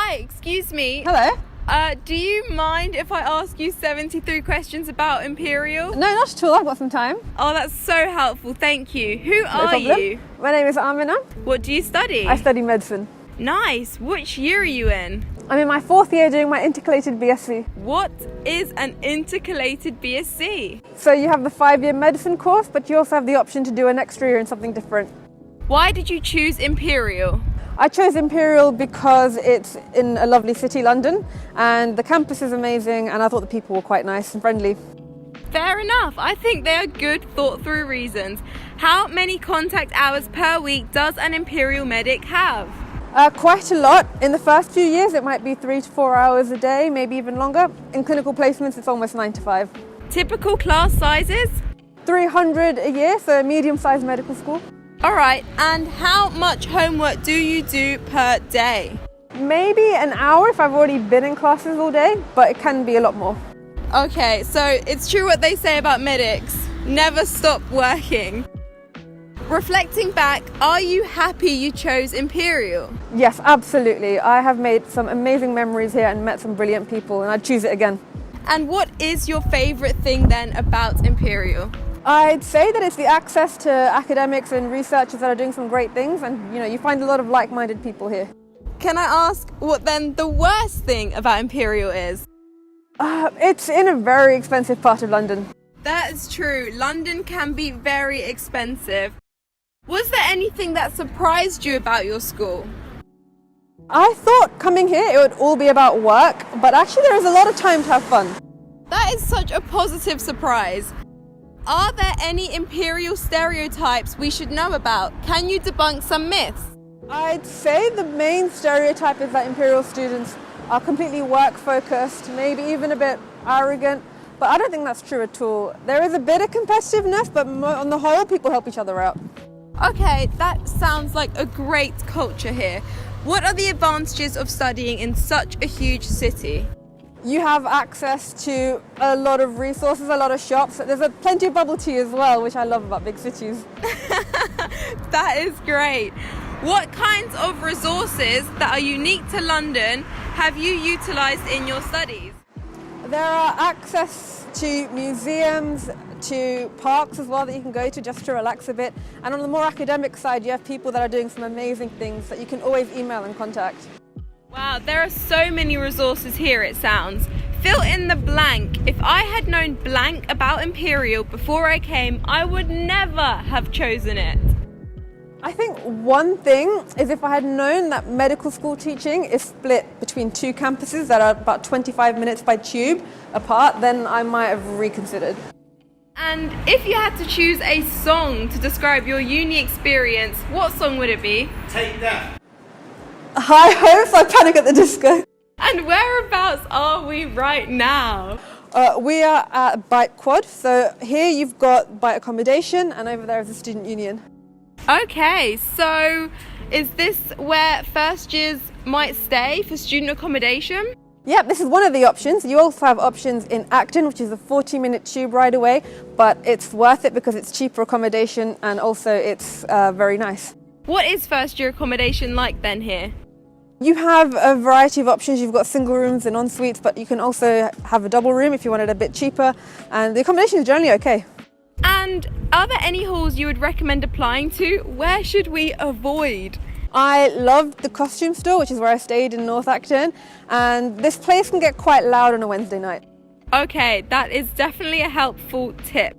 Hi, excuse me. Hello. Do you mind if I ask you 73 questions about Imperial? No, not at all. I've got some time. Oh, that's so helpful. Thank you. Who No are problem. you? My name is Amina. What do you study? I study medicine. Nice. Which year are you in? I'm in my 4th year doing my intercalated BSc. What is an intercalated BSc? So you have the 5-year medicine course, but you also have the option to do an extra year in something different. Why did you choose Imperial? I chose Imperial because it's in a lovely city, London, and the campus is amazing, and I thought the people were quite nice and friendly. Fair enough. I think they are good, thought-through reasons. How many contact hours per week does an Imperial medic have? Quite a lot. In the first few years, it might be 3 to 4 hours a day, maybe even longer. In clinical placements, it's almost 9 to 5. Typical class sizes? 300 a year, so a medium-sized medical school. All right, and how much homework do you do per day? Maybe an hour if I've already been in classes all day, but it can be a lot more. Okay, so it's true what they say about medics. Never stop working. Reflecting back, are you happy you chose Imperial? Yes, absolutely. I have made some amazing memories here and met some brilliant people, and I'd choose it again. And what is your favourite thing then about Imperial? I'd say that it's the access to academics and researchers that are doing some great things, and you find a lot of like-minded people here. Can I ask what then the worst thing about Imperial is? It's in a very expensive part of London. That is true. London can be very expensive. Was there anything that surprised you about your school? I thought coming here it would all be about work, but actually there is a lot of time to have fun. That is such a positive surprise. Are there any Imperial stereotypes we should know about? Can you debunk some myths? I'd say the main stereotype is that Imperial students are completely work-focused, maybe even a bit arrogant, but I don't think that's true at all. There is a bit of competitiveness, but on the whole, people help each other out. Okay, that sounds like a great culture here. What are the advantages of studying in such a huge city? You have access to a lot of resources, a lot of shops. There's plenty of bubble tea as well, which I love about big cities. That is great. What kinds of resources that are unique to London have you utilised in your studies? There are access to museums, to parks as well that you can go to just to relax a bit. And on the more academic side, you have people that are doing some amazing things that you can always email and contact. Wow, there are so many resources here, it sounds. Fill in the blank. If I had known blank about Imperial before I came, I would never have chosen it. I think one thing is if I had known that medical school teaching is split between 2 campuses that are about 25 minutes by tube apart, then I might have reconsidered. And if you had to choose a song to describe your uni experience, what song would it be? Take that. High Hopes, I Panic at the Disco. And whereabouts are we right now? We are at Bite Quad, so here you've got Bite Accommodation and over there is the Student Union. Okay, so is this where first years might stay for student accommodation? Yep, this is one of the options. You also have options in Acton, which is a 40-minute tube ride away, but it's worth it because it's cheaper accommodation and also it's very nice. What is first year accommodation like then here? You have a variety of options. You've got single rooms and en-suites, but you can also have a double room if you want it a bit cheaper, and the accommodation is generally okay. And are there any halls you would recommend applying to? Where should we avoid? I loved the costume store, which is where I stayed in North Acton, and this place can get quite loud on a Wednesday night. Okay, that is definitely a helpful tip.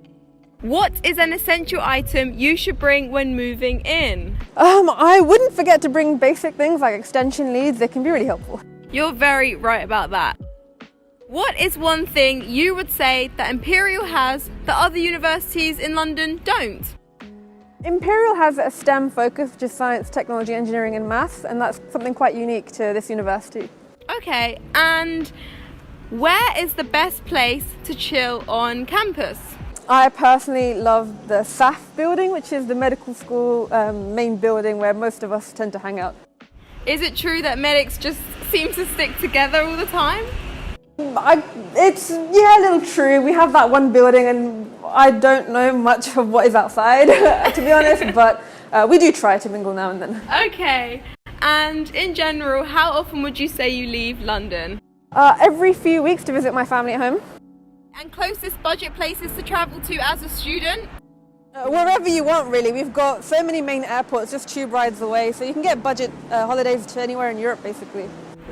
What is an essential item you should bring when moving in? I wouldn't forget to bring basic things like extension leads. They can be really helpful. You're very right about that. What is one thing you would say that Imperial has that other universities in London don't? Imperial has a STEM focus, which is science, technology, engineering and maths, and that's something quite unique to this university. Okay, and where is the best place to chill on campus? I personally love the SAF building, which is the medical school main building where most of us tend to hang out. Is it true that medics just seem to stick together all the time? It's a little true. We have that one building and I don't know much of what is outside, to be honest, but we do try to mingle now and then. Okay. And in general, how often would you say you leave London? Every few weeks to visit my family at home. And closest budget places to travel to as a student? Wherever you want, really. We've got so many main airports, just tube rides away, so you can get budget holidays to anywhere in Europe, basically.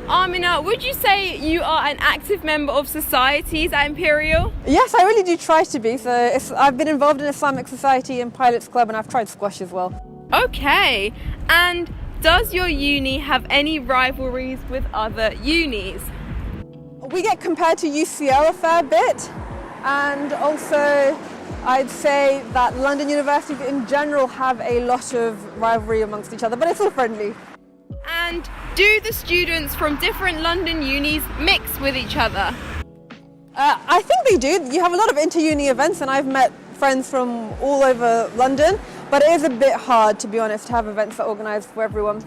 Amina, would you say you are an active member of societies at Imperial? Yes, I really do try to be. So I've been involved in Islamic Society and Pilots Club, and I've tried squash as well. Okay, and does your uni have any rivalries with other unis? We get compared to UCL a fair bit, and also I'd say that London universities in general have a lot of rivalry amongst each other, but it's all friendly. And do the students from different London unis mix with each other? I think they do. You have a lot of inter-uni events, and I've met friends from all over London, but it is a bit hard, to be honest, to have events that are organised for everyone.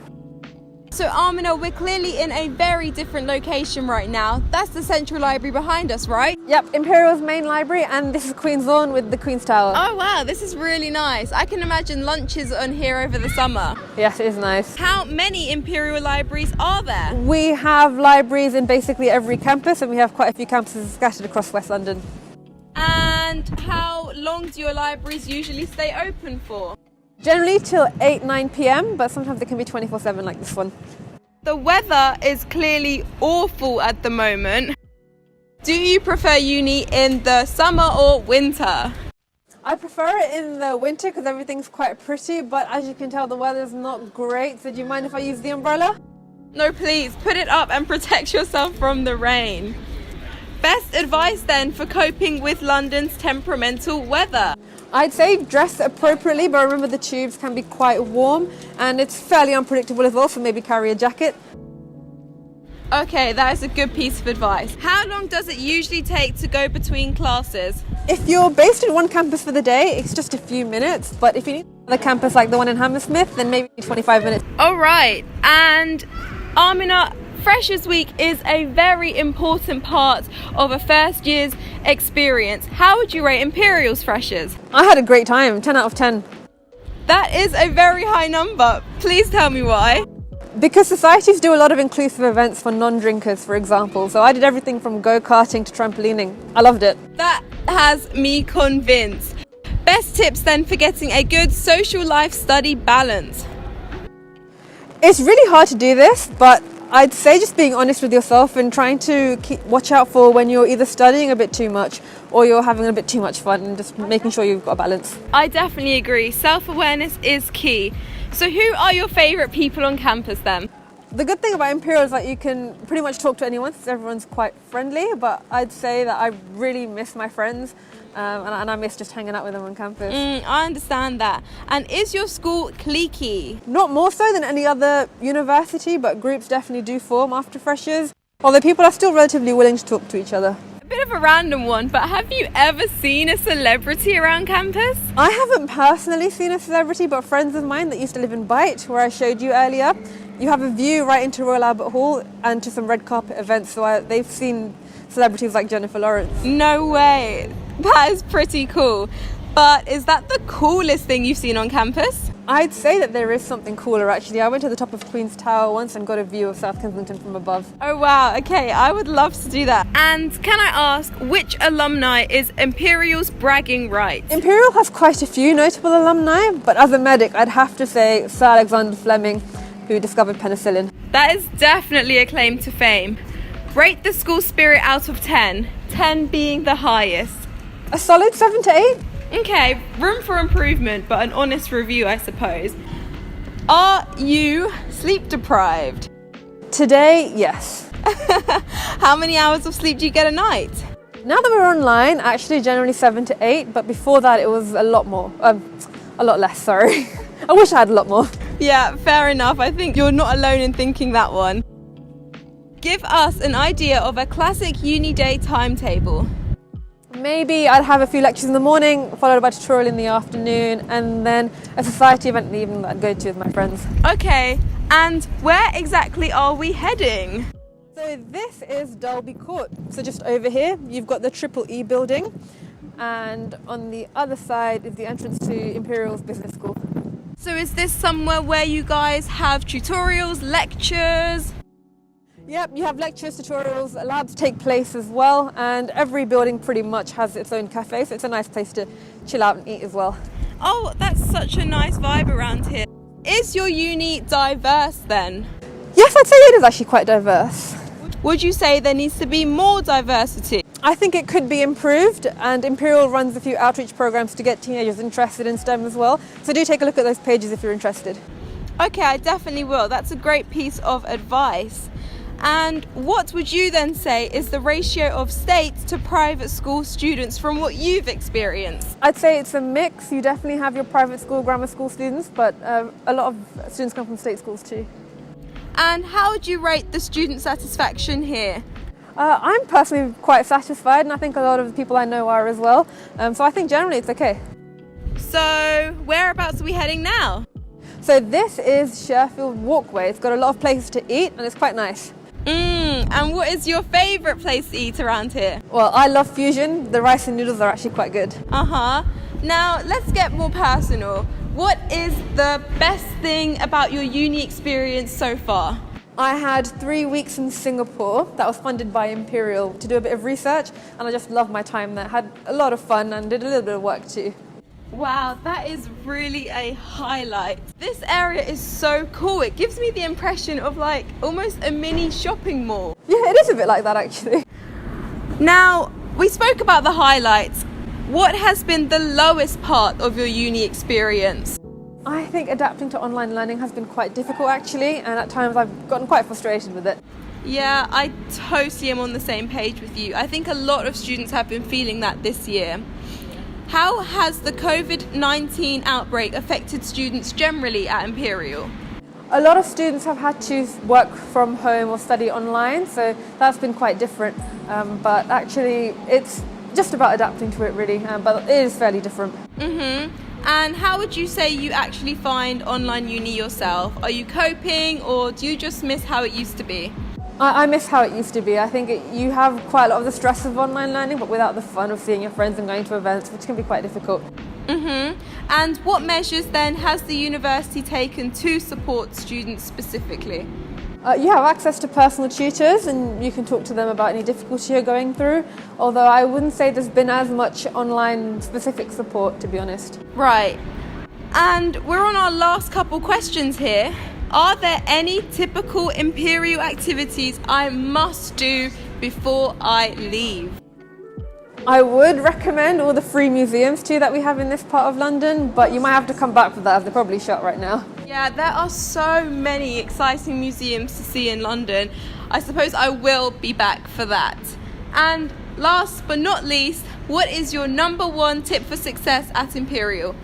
So Amina, we're clearly in a very different location right now. That's the Central Library behind us, right? Yep, Imperial's main library, and this is Queen's Lawn with the Queen's Tower. Oh wow, this is really nice. I can imagine lunches on here over the summer. Yes, it is nice. How many Imperial libraries are there? We have libraries in basically every campus, and we have quite a few campuses scattered across West London. And how long do your libraries usually stay open for? Generally till 8-9 p.m, but sometimes it can be 24/7 like this one. The weather is clearly awful at the moment. Do you prefer uni in the summer or winter? I prefer it in the winter because everything's quite pretty, but as you can tell, the weather's not great. So do you mind if I use the umbrella? No, please, put it up and protect yourself from the rain. Best advice then for coping with London's temperamental weather? I'd say dress appropriately, but remember the tubes can be quite warm and it's fairly unpredictable as well, so maybe carry a jacket. Okay, that is a good piece of advice. How long does it usually take to go between classes? If you're based in one campus for the day, it's just a few minutes, but if you need another campus like the one in Hammersmith, then maybe 25 minutes. All right, and Amina, Freshers Week is a very important part of a first year's experience. How would you rate Imperial's freshers? I had a great time, 10 out of 10. That is a very high number. Please tell me why. Because societies do a lot of inclusive events for non-drinkers, for example. So I did everything from go-karting to trampolining. I loved it. That has me convinced. Best tips then for getting a good social life study balance? It's really hard to do this, but I'd say just being honest with yourself and trying to watch out for when you're either studying a bit too much or you're having a bit too much fun, and just making sure you've got a balance. I definitely agree. Self-awareness is key. So who are your favourite people on campus then? The good thing about Imperial is that you can pretty much talk to anyone since everyone's quite friendly, but I'd say that I really miss my friends and I miss just hanging out with them on campus. I understand that. And is your school cliquey? Not more so than any other university, but groups definitely do form after freshers, although people are still relatively willing to talk to each other. A bit of a random one, but have you ever seen a celebrity around campus? I haven't personally seen a celebrity, but friends of mine that used to live in Byte, where I showed you earlier, you have a view right into Royal Albert Hall and to some red carpet events, so they've seen celebrities like Jennifer Lawrence. No way. That is pretty cool. But is that the coolest thing you've seen on campus? I'd say that there is something cooler actually. I went to the top of Queen's Tower once and got a view of South Kensington from above. Oh wow, okay, I would love to do that. And can I ask, which alumni is Imperial's bragging rights? Imperial has quite a few notable alumni, but as a medic I'd have to say Sir Alexander Fleming, who discovered penicillin. That is definitely a claim to fame. Rate the school spirit out of 10, 10 being the highest. A solid 7 to 8. Okay, room for improvement, but an honest review, I suppose. Are you sleep deprived? Today, yes. How many hours of sleep do you get a night? Now that we're online, actually generally 7 to 8, but before that it was a lot more. A lot less, sorry. I wish I had a lot more. Yeah, fair enough. I think you're not alone in thinking that one. Give us an idea of a classic uni day timetable. Maybe I'd have a few lectures in the morning, followed by a tutorial in the afternoon, and then a society event in the evening that I'd go to with my friends. Okay, and where exactly are we heading? So this is Dalby Court. So just over here, you've got the Triple E building, and on the other side is the entrance to Imperial's Business School. So is this somewhere where you guys have tutorials, lectures? Yep, you have lectures, tutorials, labs take place as well, and every building pretty much has its own cafe, so it's a nice place to chill out and eat as well. Oh, that's such a nice vibe around here. Is your uni diverse then? Yes, I'd say it is actually quite diverse. Would you say there needs to be more diversity? I think it could be improved, and Imperial runs a few outreach programs to get teenagers interested in STEM as well, so do take a look at those pages if you're interested. Okay, I definitely will. That's a great piece of advice. And what would you then say is the ratio of state to private school students from what you've experienced? I'd say it's a mix. You definitely have your private school, grammar school students, but a lot of students come from state schools too. And how would you rate the student satisfaction here? I'm personally quite satisfied, and I think a lot of the people I know are as well. So I think generally it's okay. So whereabouts are we heading now? So this is Sheffield Walkway. It's got a lot of places to eat, and it's quite nice. And what is your favourite place to eat around here? Well, I love fusion. The rice and noodles are actually quite good. Now let's get more personal. What is the best thing about your uni experience so far? I had 3 weeks in Singapore that was funded by Imperial to do a bit of research, and I just loved my time there. Had a lot of fun and did a little bit of work too. Wow, that is really a highlight. This area is so cool. It gives me the impression of like almost a mini shopping mall. Yeah, it is a bit like that actually. Now, we spoke about the highlights. What has been the lowest part of your uni experience? I think adapting to online learning has been quite difficult actually, and at times I've gotten quite frustrated with it. Yeah, I totally am on the same page with you. I think a lot of students have been feeling that this year. How has the COVID-19 outbreak affected students generally at Imperial? A lot of students have had to work from home or study online, so that's been quite different. But actually, it's just about adapting to it really, but it is fairly different. And how would you say you actually find online uni yourself? Are you coping, or do you just miss how it used to be? I miss how it used to be. I think you have quite a lot of the stress of online learning, but without the fun of seeing your friends and going to events, which can be quite difficult. And what measures then has the university taken to support students specifically? You have access to personal tutors, and you can talk to them about any difficulty you're going through, although I wouldn't say there's been as much online specific support, to be honest. Right. And we're on our last couple questions here. Are there any typical Imperial activities I must do before I leave? I would recommend all the free museums too that we have in this part of London, but you might have to come back for that as they're probably shut right now. Yeah, there are so many exciting museums to see in London. I suppose I will be back for that. And last but not least, what is your number one tip for success at Imperial?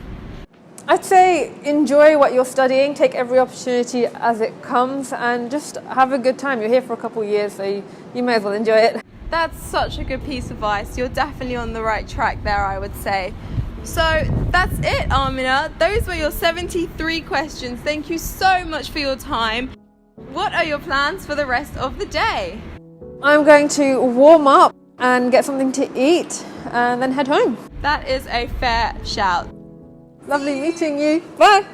I'd say enjoy what you're studying, take every opportunity as it comes, and just have a good time. You're here for a couple of years, so you may as well enjoy it. That's such a good piece of advice. You're definitely on the right track there, I would say. So that's it, Amina. Those were your 73 questions. Thank you so much for your time. What are your plans for the rest of the day? I'm going to warm up and get something to eat and then head home. That is a fair shout. Lovely meeting you. Bye.